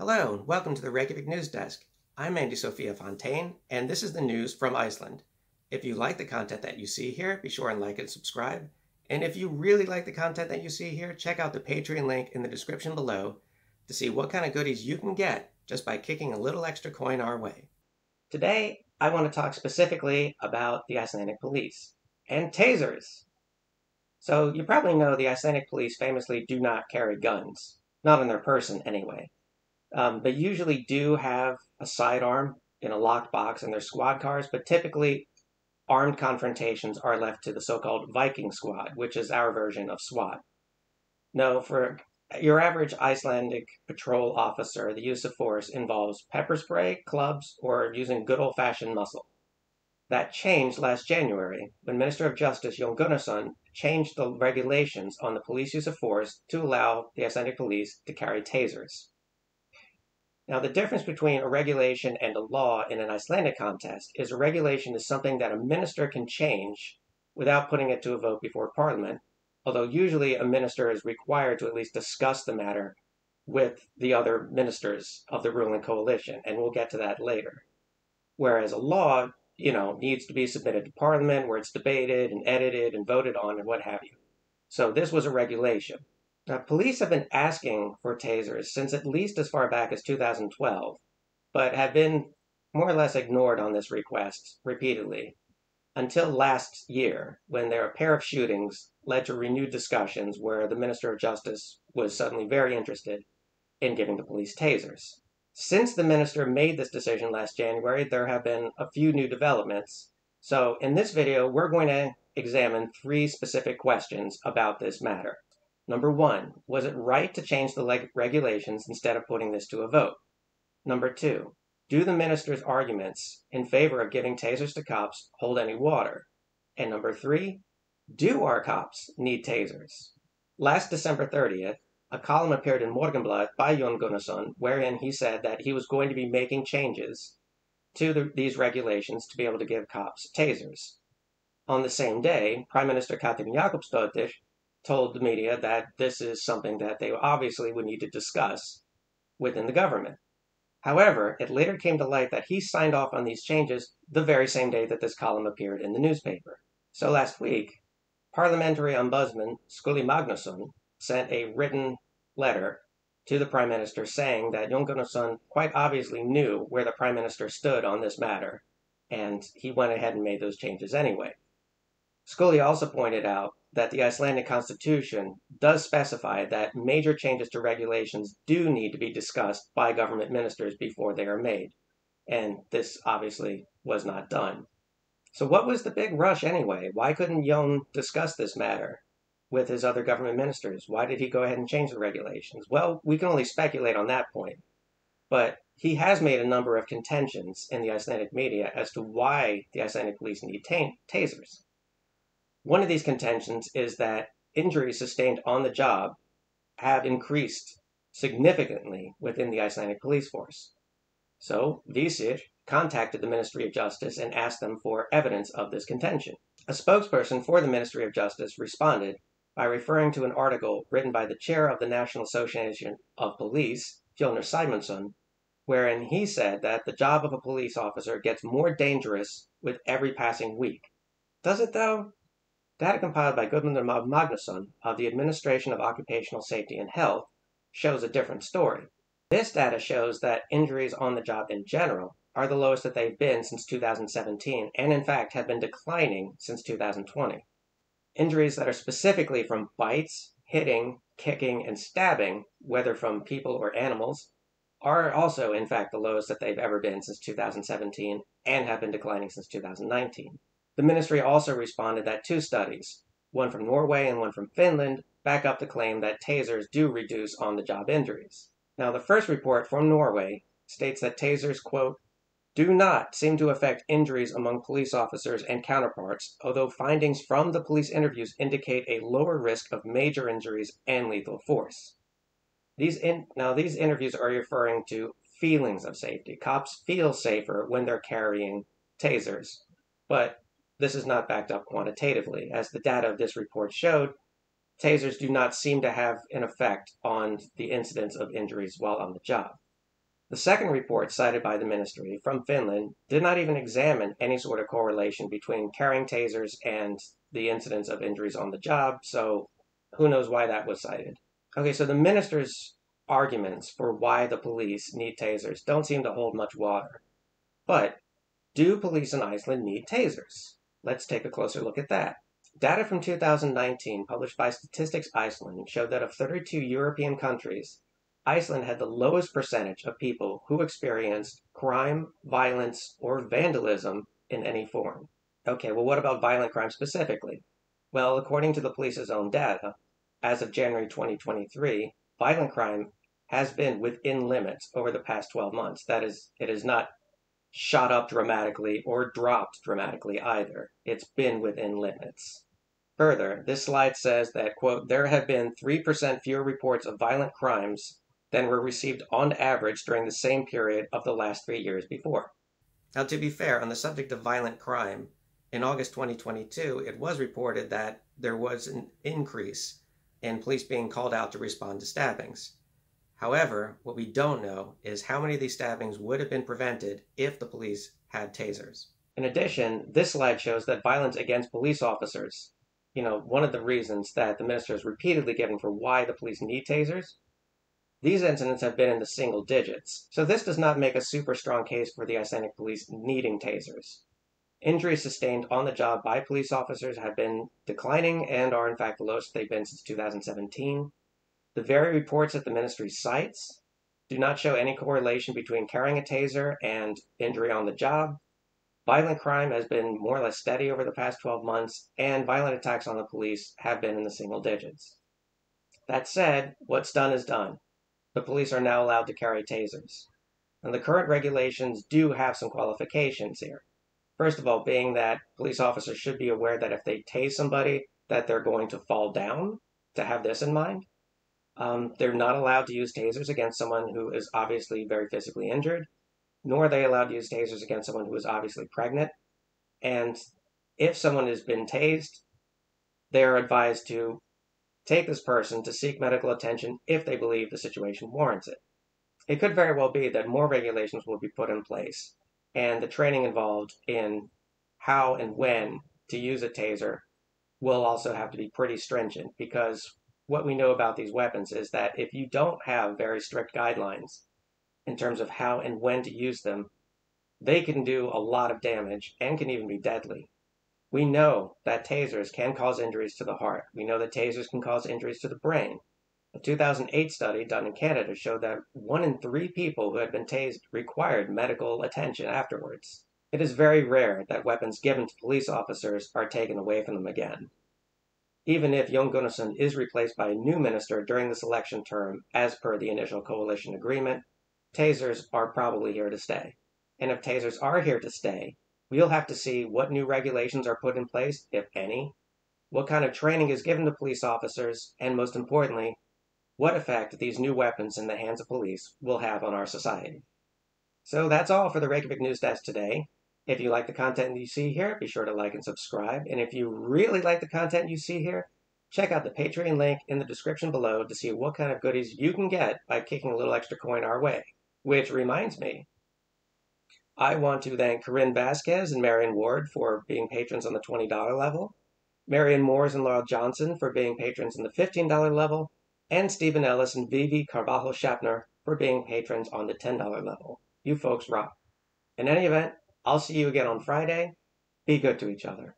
Hello, and welcome to the Reykjavík Newsdesk. I'm Andie Sophia and this is the news from Iceland. If you like the content that you see here, be sure and like and subscribe. And if you really like the content that you see here, check out the Patreon link in the description below to see what kind of goodies you can get just by kicking a little extra coin our way. Today, I want to talk specifically about the Icelandic police and tasers. So you probably know the Icelandic police famously do not carry guns, not on their person anyway. They usually do have a sidearm in a locked box in their squad cars, but typically armed confrontations are left to the so-called Viking squad, which is our version of SWAT. No, for your average Icelandic patrol officer, the use of force involves pepper spray, clubs, or using good old-fashioned muscle. That changed last January when Minister of Justice Jón Gunnarsson changed the regulations on the police use of force to allow the Icelandic police to carry tasers. Now, the difference between a regulation and a law in an Icelandic context is a regulation is something that a minister can change without putting it to a vote before Parliament, although usually a minister is required to at least discuss the matter with the other ministers of the ruling coalition, and we'll get to that later. Whereas a law, needs to be submitted to Parliament where it's debated and edited and voted on and what have you. So this was a regulation. Now, police have been asking for tasers since at least as far back as 2012, but have been more or less ignored on this request repeatedly until last year, when a pair of shootings led to renewed discussions where the Minister of Justice was suddenly very interested in giving the police tasers. Since the minister made this decision last January, there have been a few new developments. So in this video, we're going to examine 3 specific questions about this matter. Number 1, was it right to change the regulations instead of putting this to a vote? Number 2, do the minister's arguments in favor of giving tasers to cops hold any water? And number 3, do our cops need tasers? Last December 30th, a column appeared in Morgunblaðið by Jón Gunnarsson, wherein he said that he was going to be making changes to these regulations to be able to give cops tasers. On the same day, Prime Minister Katrín Jakobsdóttir told the media that this is something that they obviously would need to discuss within the government. However, it later came to light that he signed off on these changes the very same day that this column appeared in the newspaper. So last week, Parliamentary Ombudsman Skúli Magnússon sent a written letter to the Prime Minister saying that Jón Gunnarsson quite obviously knew where the Prime Minister stood on this matter, and he went ahead and made those changes anyway. Skúli also pointed out that the Icelandic constitution does specify that major changes to regulations do need to be discussed by government ministers before they are made, and this obviously was not done. So what was the big rush anyway? Why couldn't Jón discuss this matter with his other government ministers? Why did he go ahead and change the regulations? Well, we can only speculate on that point, but he has made a number of contentions in the Icelandic media as to why the Icelandic police need tasers. One of these contentions is that injuries sustained on the job have increased significantly within the Icelandic police force. So Vísir contacted the Ministry of Justice and asked them for evidence of this contention. A spokesperson for the Ministry of Justice responded by referring to an article written by the chair of the National Association of Police, Fjölnir Sæmundsson, wherein he said that the job of a police officer gets more dangerous with every passing week. Does it though? Data compiled by Guðmundur Magnússon of the Administration of Occupational Safety and Health shows a different story. This data shows that injuries on the job in general are the lowest that they've been since 2017, and in fact have been declining since 2020. Injuries that are specifically from bites, hitting, kicking, and stabbing, whether from people or animals, are also in fact the lowest that they've ever been since 2017 and have been declining since 2019. The ministry also responded that 2 studies, one from Norway and one from Finland, back up the claim that tasers do reduce on-the-job injuries. Now, the first report from Norway states that tasers, quote, do not seem to affect injuries among police officers and counterparts, although findings from the police interviews indicate a lower risk of major injuries and lethal force. These interviews are referring to feelings of safety. Cops feel safer when they're carrying tasers, but this is not backed up quantitatively. As the data of this report showed, tasers do not seem to have an effect on the incidence of injuries while on the job. The second report cited by the ministry from Finland did not even examine any sort of correlation between carrying tasers and the incidence of injuries on the job, so who knows why that was cited. Okay, so the minister's arguments for why the police need tasers don't seem to hold much water. But do police in Iceland need tasers? Let's take a closer look at that. Data from 2019 published by Statistics Iceland showed that of 32 European countries, Iceland had the lowest percentage of people who experienced crime, violence, or vandalism in any form. Okay, well, what about violent crime specifically? Well, according to the police's own data, as of January 2023, violent crime has been within limits over the past 12 months. That is, it has not shot up dramatically or dropped dramatically either. It's been within limits. Further, this slide says that, quote, there have been 3% fewer reports of violent crimes than were received on average during the same period of the last 3 years before. Now, to be fair, on the subject of violent crime, in August 2022, it was reported that there was an increase in police being called out to respond to stabbings. However, what we don't know is how many of these stabbings would have been prevented if the police had tasers. In addition, this slide shows that violence against police officers, one of the reasons that the minister has repeatedly given for why the police need tasers, these incidents have been in the single digits. So this does not make a super strong case for the Icelandic police needing tasers. Injuries sustained on the job by police officers have been declining and are in fact the lowest they've been since 2017. The very reports that the ministry cites do not show any correlation between carrying a taser and injury on the job. Violent crime has been more or less steady over the past 12 months, and violent attacks on the police have been in the single digits. That said, what's done is done. The police are now allowed to carry tasers. And the current regulations do have some qualifications here. First of all, being that police officers should be aware that if they tase somebody, that they're going to fall down, to have this in mind. They're not allowed to use tasers against someone who is obviously very physically injured, nor are they allowed to use tasers against someone who is obviously pregnant. And if someone has been tased, they are advised to take this person to seek medical attention if they believe the situation warrants it. It could very well be that more regulations will be put in place, and the training involved in how and when to use a taser will also have to be pretty stringent, because what we know about these weapons is that if you don't have very strict guidelines in terms of how and when to use them, they can do a lot of damage and can even be deadly. We know that tasers can cause injuries to the heart. We know that tasers can cause injuries to the brain. A 2008 study done in Canada showed that 1 in 3 people who had been tased required medical attention afterwards. It is very rare that weapons given to police officers are taken away from them again. Even if Jon Gunnarsson is replaced by a new minister during this election term, as per the initial coalition agreement, tasers are probably here to stay. And if tasers are here to stay, we'll have to see what new regulations are put in place, if any, what kind of training is given to police officers, and most importantly, what effect these new weapons in the hands of police will have on our society. So that's all for the Reykjavík Newsdesk today. If you like the content you see here, be sure to like and subscribe. And if you really like the content you see here, check out the Patreon link in the description below to see what kind of goodies you can get by kicking a little extra coin our way. Which reminds me, I want to thank Corinne Vasquez and Marion Ward for being patrons on the $20 level, Marion Moores and Laurel Johnson for being patrons on the $15 level, and Stephen Ellis and Vivi Carvalho Schapner for being patrons on the $10 level. You folks rock. In any event, I'll see you again on Friday. Be good to each other.